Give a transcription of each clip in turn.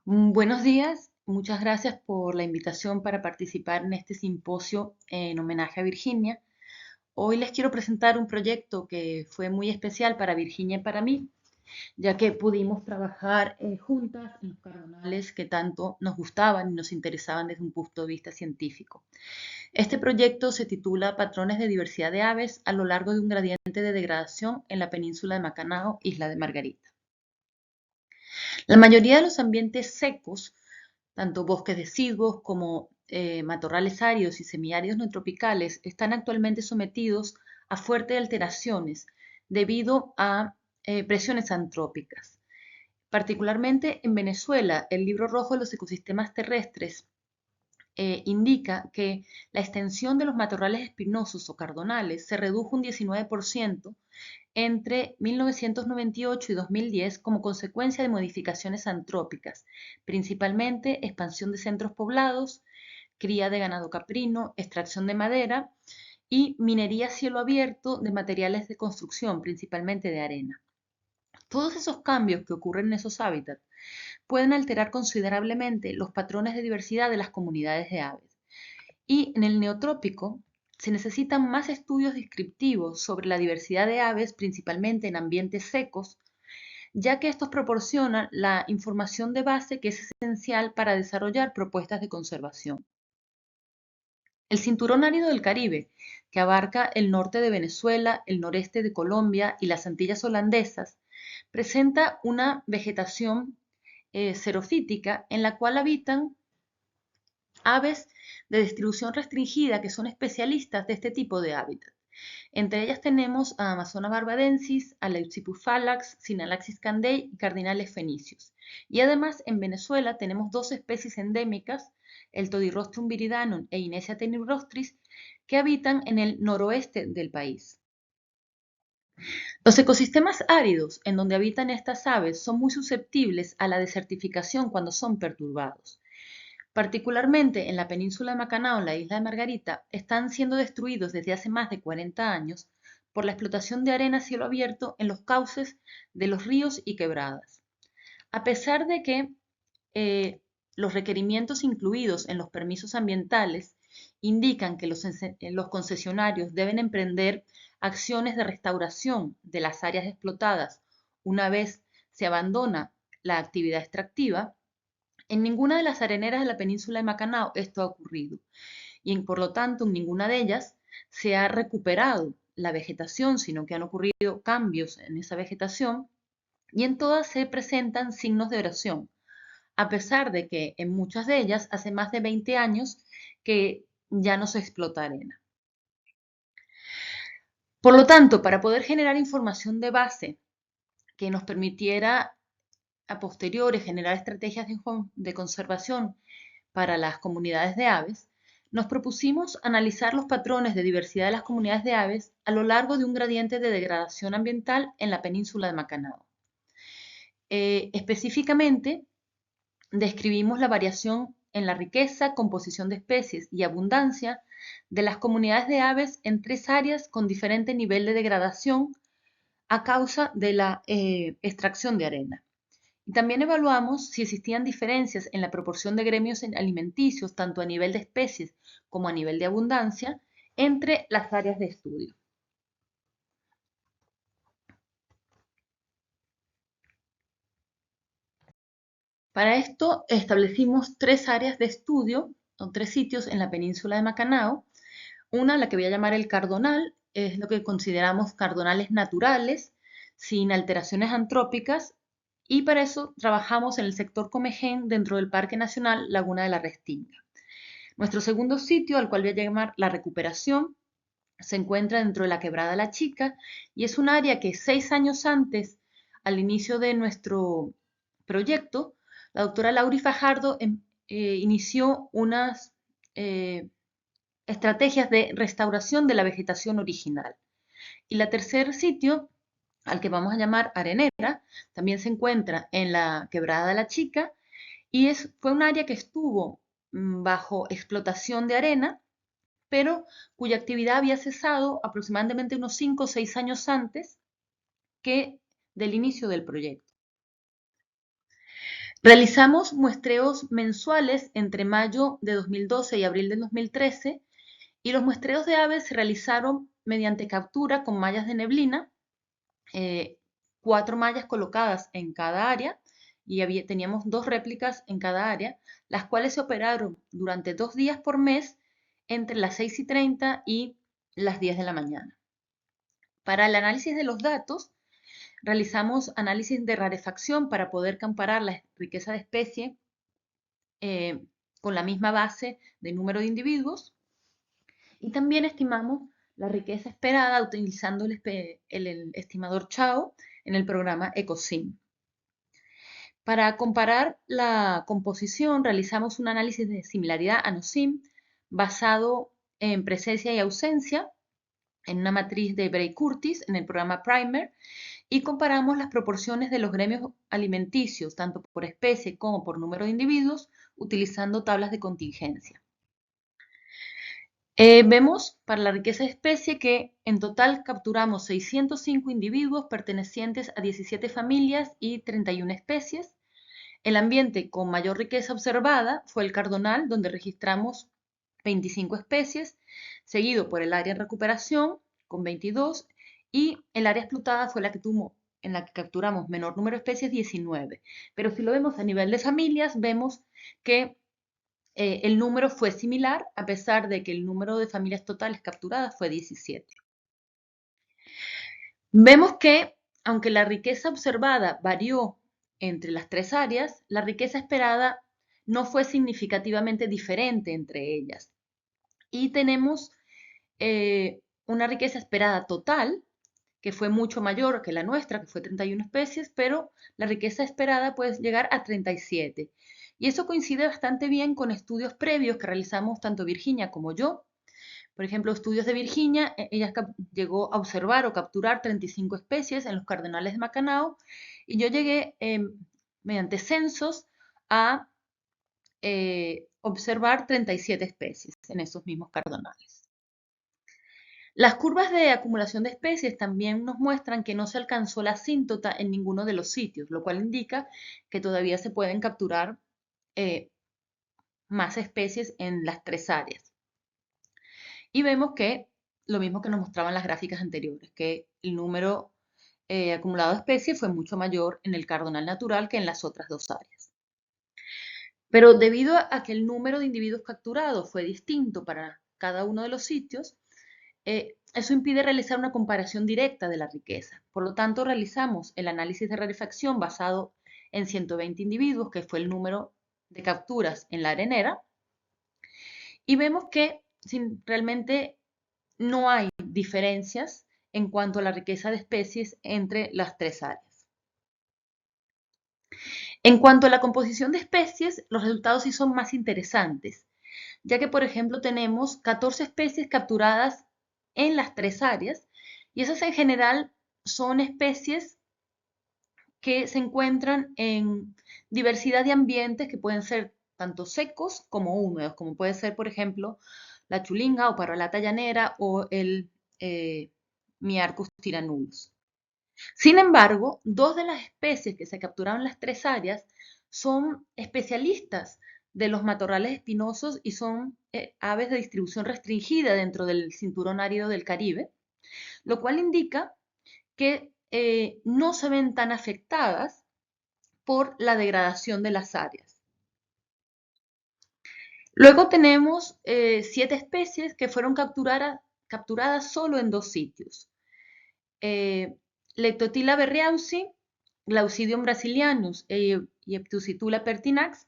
Buenos días, muchas gracias por la invitación para participar en este simposio en homenaje a Virginia. Hoy les quiero presentar un proyecto que fue muy especial para Virginia y para mí, ya que pudimos trabajar juntas en los cardonales que tanto nos gustaban y nos interesaban desde un punto de vista científico. Este proyecto se titula Patrones de diversidad de aves a lo largo de un gradiente de degradación en la península de Macanao, Isla de Margarita. La mayoría de los ambientes secos, tanto bosques deciduos como matorrales áridos y semiáridos neotropicales, están actualmente sometidos a fuertes alteraciones debido a presiones antrópicas. Particularmente en Venezuela, el Libro Rojo de los Ecosistemas Terrestres indica que la extensión de los matorrales espinosos o cardonales se redujo un 19% entre 1998 y 2010 como consecuencia de modificaciones antrópicas, principalmente expansión de centros poblados, cría de ganado caprino, extracción de madera y minería a cielo abierto de materiales de construcción, principalmente de arena. Todos esos cambios que ocurren en esos hábitats pueden alterar considerablemente los patrones de diversidad de las comunidades de aves. Y en el neotrópico se necesitan más estudios descriptivos sobre la diversidad de aves, principalmente en ambientes secos, ya que estos proporcionan la información de base que es esencial para desarrollar propuestas de conservación. El cinturón árido del Caribe, que abarca el norte de Venezuela, el noreste de Colombia y las Antillas holandesas, presenta una vegetación xerofítica en la cual habitan aves de distribución restringida que son especialistas de este tipo de hábitat. Entre ellas tenemos a Amazona barbadensis, a Leucippus Sinalaxis candei y cardinales fenicios. Y además en Venezuela tenemos dos especies endémicas, el Todirostrum viridanum e Inesia tenebrostris, que habitan en el noroeste del país. Los ecosistemas áridos en donde habitan estas aves son muy susceptibles a la desertificación cuando son perturbados. Particularmente en la península de Macanao, en la isla de Margarita, están siendo destruidos desde hace más de 40 años por la explotación de arena a cielo abierto en los cauces de los ríos y quebradas. A pesar de que los requerimientos incluidos en los permisos ambientales indican que los concesionarios deben emprender acciones de restauración de las áreas explotadas una vez se abandona la actividad extractiva, en ninguna de las areneras de la península de Macanao esto ha ocurrido y por lo tanto en ninguna de ellas se ha recuperado la vegetación, sino que han ocurrido cambios en esa vegetación y en todas se presentan signos de erosión, a pesar de que en muchas de ellas hace más de 20 años que ya no se explota arena. Por lo tanto, para poder generar información de base que nos permitiera a posteriori generar estrategias de conservación para las comunidades de aves, nos propusimos analizar los patrones de diversidad de las comunidades de aves a lo largo de un gradiente de degradación ambiental en la península de Macanao. Específicamente, describimos la variación en la riqueza, composición de especies y abundancia de las comunidades de aves en tres áreas con diferente nivel de degradación a causa de la extracción de arena. Y también evaluamos si existían diferencias en la proporción de gremios alimenticios, tanto a nivel de especies como a nivel de abundancia, entre las áreas de estudio. Para esto establecimos tres áreas de estudio, o tres sitios en la península de Macanao. Una, la que voy a llamar el cardonal, es lo que consideramos cardonales naturales, sin alteraciones antrópicas, y para eso trabajamos en el sector Comején dentro del Parque Nacional Laguna de la Restinga. Nuestro segundo sitio, al cual voy a llamar La Recuperación, se encuentra dentro de la Quebrada La Chica y es un área que 6 años antes, al inicio de nuestro proyecto, la doctora Lauri Fajardo inició unas estrategias de restauración de la vegetación original. Y la tercer sitio, al que vamos a llamar Arenera, también se encuentra en la Quebrada La Chica y fue un área que estuvo bajo explotación de arena, pero cuya actividad había cesado aproximadamente unos 5 o 6 años antes que del inicio del proyecto. Realizamos muestreos mensuales entre mayo de 2012 y abril de 2013 y los muestreos de aves se realizaron mediante captura con mallas de neblina, eh, 4 mallas colocadas en cada área y teníamos 2 réplicas en cada área, las cuales se operaron durante 2 días por mes entre las 6:30 y las 10 de la mañana. Para el análisis de los datos, realizamos análisis de rarefacción para poder comparar la riqueza de especie con la misma base de número de individuos y también estimamos la riqueza esperada utilizando el estimador Chao en el programa EcoSim. Para comparar la composición, realizamos un análisis de similaridad ANOSIM basado en presencia y ausencia en una matriz de Bray-Curtis en el programa Primer y comparamos las proporciones de los gremios alimenticios, tanto por especie como por número de individuos, utilizando tablas de contingencia. Vemos para la riqueza de especie que en total capturamos 605 individuos pertenecientes a 17 familias y 31 especies. El ambiente con mayor riqueza observada fue el cardonal, donde registramos 25 especies, seguido por el área en recuperación con 22 y el área explotada fue en la que capturamos menor número de especies, 19. Pero si lo vemos a nivel de familias, vemos que el número fue similar a pesar de que el número de familias totales capturadas fue 17. Vemos que, aunque la riqueza observada varió entre las 3 áreas, la riqueza esperada no fue significativamente diferente entre ellas. Y tenemos una riqueza esperada total, que fue mucho mayor que la nuestra, que fue 31 especies, pero la riqueza esperada puede llegar a 37. Y eso coincide bastante bien con estudios previos que realizamos tanto Virginia como yo. Por ejemplo, estudios de Virginia, ella llegó a observar o capturar 35 especies en los cardenales de Macanao y yo llegué mediante censos a observar 37 especies en esos mismos cardenales. Las curvas de acumulación de especies también nos muestran que no se alcanzó la asíntota en ninguno de los sitios, lo cual indica que todavía se pueden capturar más especies en las 3 áreas. Y vemos que lo mismo que nos mostraban las gráficas anteriores, que el número acumulado de especies fue mucho mayor en el cardonal natural que en las otras 2 áreas. Pero debido a que el número de individuos capturados fue distinto para cada uno de los sitios, eso impide realizar una comparación directa de la riqueza. Por lo tanto, realizamos el análisis de rarefacción basado en 120 individuos, que fue el número de capturas en la arenera, y vemos que realmente no hay diferencias en cuanto a la riqueza de especies entre las 3 áreas. En cuanto a la composición de especies, los resultados sí son más interesantes, ya que, por ejemplo, tenemos 14 especies capturadas en las 3 áreas, y esas en general son especies que se encuentran en diversidad de ambientes que pueden ser tanto secos como húmedos, como puede ser, por ejemplo, la chulinga o parralata llanera o el Miarcus tyrannulus. Sin embargo, 2 de las especies que se capturaron en las 3 áreas son especialistas de los matorrales espinosos y son aves de distribución restringida dentro del cinturón árido del Caribe, lo cual indica que no se ven tan afectadas por la degradación de las áreas. Luego tenemos 7 especies que fueron capturadas solo en 2 sitios. Leptotila berriausi, Glaucidium brasilianus y Eptusitula pertinax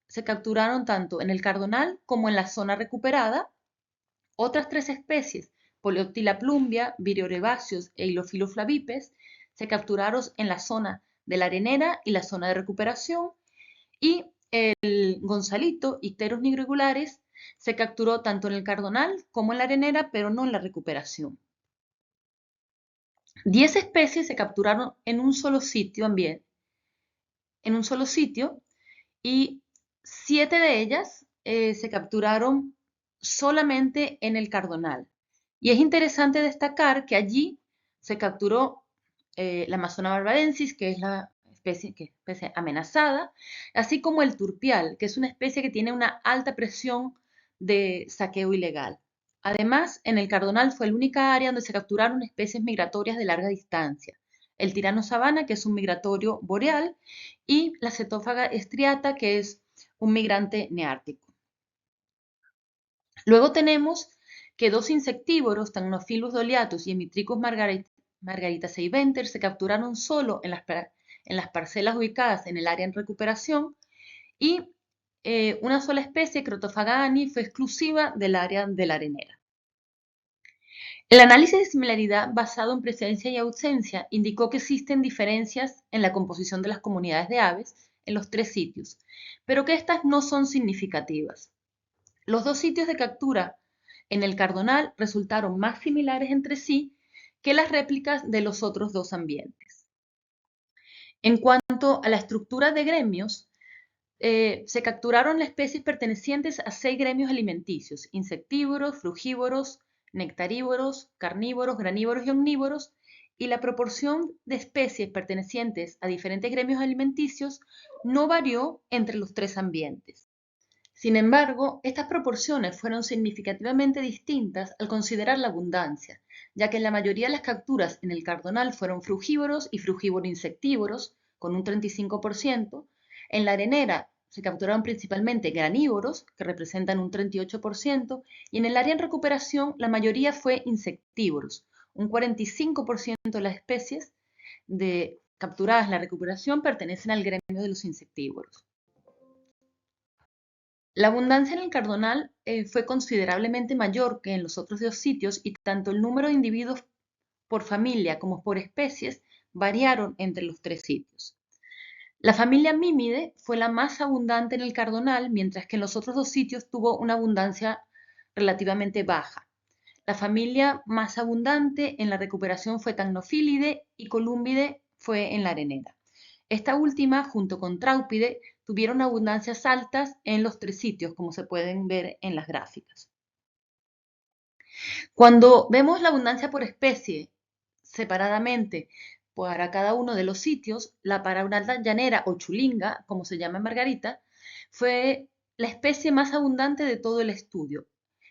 se capturaron tanto en el cardonal como en la zona recuperada. Otras 3 especies, Polioptila plumbia, Viriorebacius e Ilophilus flavipes, se capturaron en la zona de la arenera y la zona de recuperación. Y el gonzalito, Icterus nigrigularis, se capturó tanto en el cardonal como en la arenera, pero no en la recuperación. 10 especies se capturaron en un solo sitio y 7 de ellas se capturaron solamente en el cardonal. Y es interesante destacar que allí se capturó la Amazona barbadensis, que es la especie amenazada, así como el turpial, que es una especie que tiene una alta presión de saqueo ilegal. Además, en el Cardonal fue la única área donde se capturaron especies migratorias de larga distancia. El tirano sabana, que es un migratorio boreal, y la cetófaga estriata, que es un migrante neártico. Luego tenemos que dos insectívoros, Thamnophilus doliatus y Hemitrichus margaritaceibenter, se capturaron solo en las parcelas ubicadas en el área en recuperación y una sola especie, Crotofaga ani, fue exclusiva del área de la arenera. El análisis de similaridad basado en presencia y ausencia indicó que existen diferencias en la composición de las comunidades de aves en los tres sitios, pero que estas no son significativas. Los dos sitios de captura en el Cardonal resultaron más similares entre sí que las réplicas de los otros dos ambientes. En cuanto a la estructura de gremios, se capturaron las especies pertenecientes a 6 gremios alimenticios: insectívoros, frugívoros, nectarívoros, carnívoros, granívoros y omnívoros, y la proporción de especies pertenecientes a diferentes gremios alimenticios no varió entre los tres ambientes. Sin embargo, estas proporciones fueron significativamente distintas al considerar la abundancia, ya que la mayoría de las capturas en el Cardonal fueron frugívoros y frugívoro-insectívoros, con un 35%. En la arenera se capturaron principalmente granívoros, que representan un 38%, y en el área en recuperación la mayoría fue insectívoros. Un 45% de las especies capturadas en la recuperación pertenecen al gremio de los insectívoros. La abundancia en el Cardonal fue considerablemente mayor que en los otros dos sitios, y tanto el número de individuos por familia como por especies variaron entre los tres sitios. La familia Mimide fue la más abundante en el Cardonal, mientras que en los otros dos sitios tuvo una abundancia relativamente baja. La familia más abundante en la recuperación fue Thamnophilidae y Columbidae fue en la arenera. Esta última, junto con Tráupide, tuvieron abundancias altas en los tres sitios, como se pueden ver en las gráficas. Cuando vemos la abundancia por especie separadamente para cada uno de los sitios, la parauralda llanera o chulinga, como se llama en Margarita, fue la especie más abundante de todo el estudio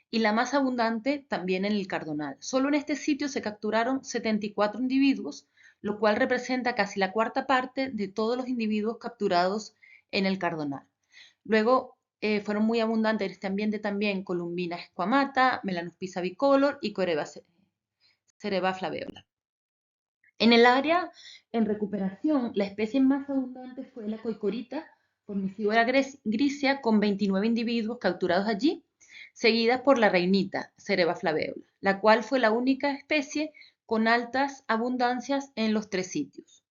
y la más abundante también en el Cardonal. Solo en este sitio se capturaron 74 individuos, lo cual representa casi la cuarta parte de todos los individuos capturados en el Cardonal. Luego fueron muy abundantes en este ambiente también Columbina squamata, Melanospisa bicolor y Cereva flaveola. En el área en recuperación, la especie más abundante fue la coicorita formicivora grisea, con 29 individuos capturados allí, seguida por la reinita, Cereva flaveola, la cual fue la única especie con altas abundancias en los tres sitios.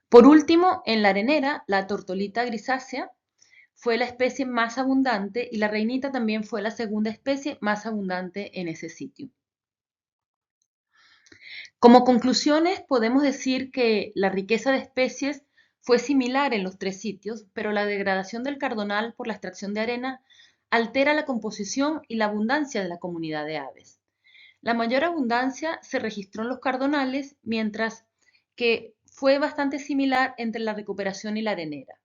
Por último, en la arenera, la tortolita grisácea fue la especie más abundante y la reinita también fue la segunda especie más abundante en ese sitio. Como conclusiones, podemos decir que la riqueza de especies fue similar en los tres sitios, pero la degradación del Cardonal por la extracción de arena altera la composición y la abundancia de la comunidad de aves. La mayor abundancia se registró en los Cardonales, mientras que fue bastante similar entre la recuperación y la arenera.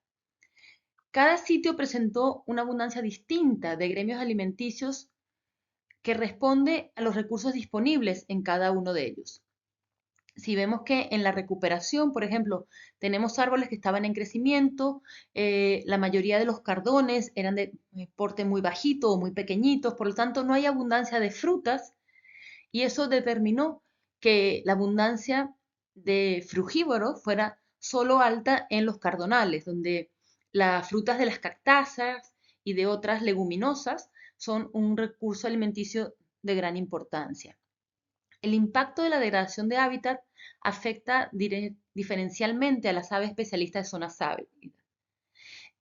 Cada sitio presentó una abundancia distinta de gremios alimenticios que responde a los recursos disponibles en cada uno de ellos. Si vemos que en la recuperación, por ejemplo, tenemos árboles que estaban en crecimiento, la mayoría de los cardones eran de porte muy bajito o muy pequeñitos, por lo tanto no hay abundancia de frutas, y eso determinó que la abundancia de frugívoros fuera solo alta en los cardonales, donde las frutas de las cactáceas y de otras leguminosas son un recurso alimenticio de gran importancia. El impacto de la degradación de hábitat afecta diferencialmente a las aves especialistas de zonas áridas.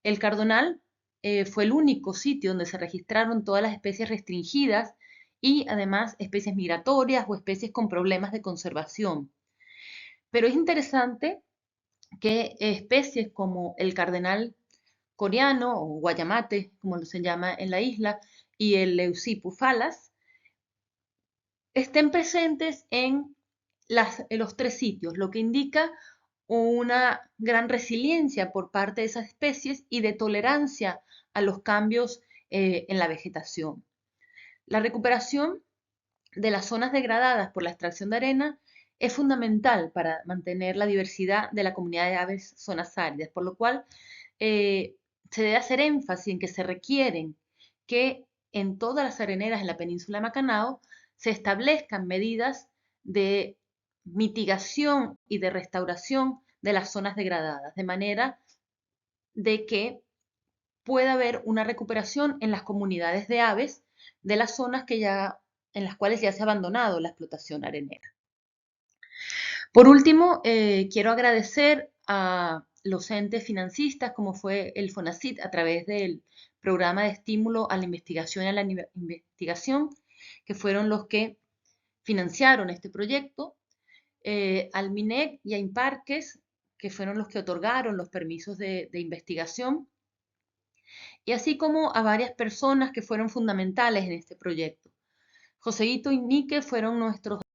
El Cardonal fue el único sitio donde se registraron todas las especies restringidas y además especies migratorias o especies con problemas de conservación. Pero es interesante que especies como el cardenal coreano o guayamate, como se llama en la isla, y el Leucippus phalas, estén presentes en los tres sitios, lo que indica una gran resiliencia por parte de esas especies y de tolerancia a los cambios en la vegetación. La recuperación de las zonas degradadas por la extracción de arena es fundamental para mantener la diversidad de la comunidad de aves zonas áridas, por lo cual se debe hacer énfasis en que se requieren que en todas las areneras en la península de Macanao se establezcan medidas de mitigación y de restauración de las zonas degradadas, de manera de que pueda haber una recuperación en las comunidades de aves de las zonas en las cuales ya se ha abandonado la explotación arenera. Por último, quiero agradecer a los entes financistas, como fue el FONACYT, a través del programa de estímulo a la investigación y a la investigación, que fueron los que financiaron este proyecto, al MINEC y a INPARQUES, que fueron los que otorgaron los permisos de investigación, y así como a varias personas que fueron fundamentales en este proyecto. Joseito y Nique fueron nuestros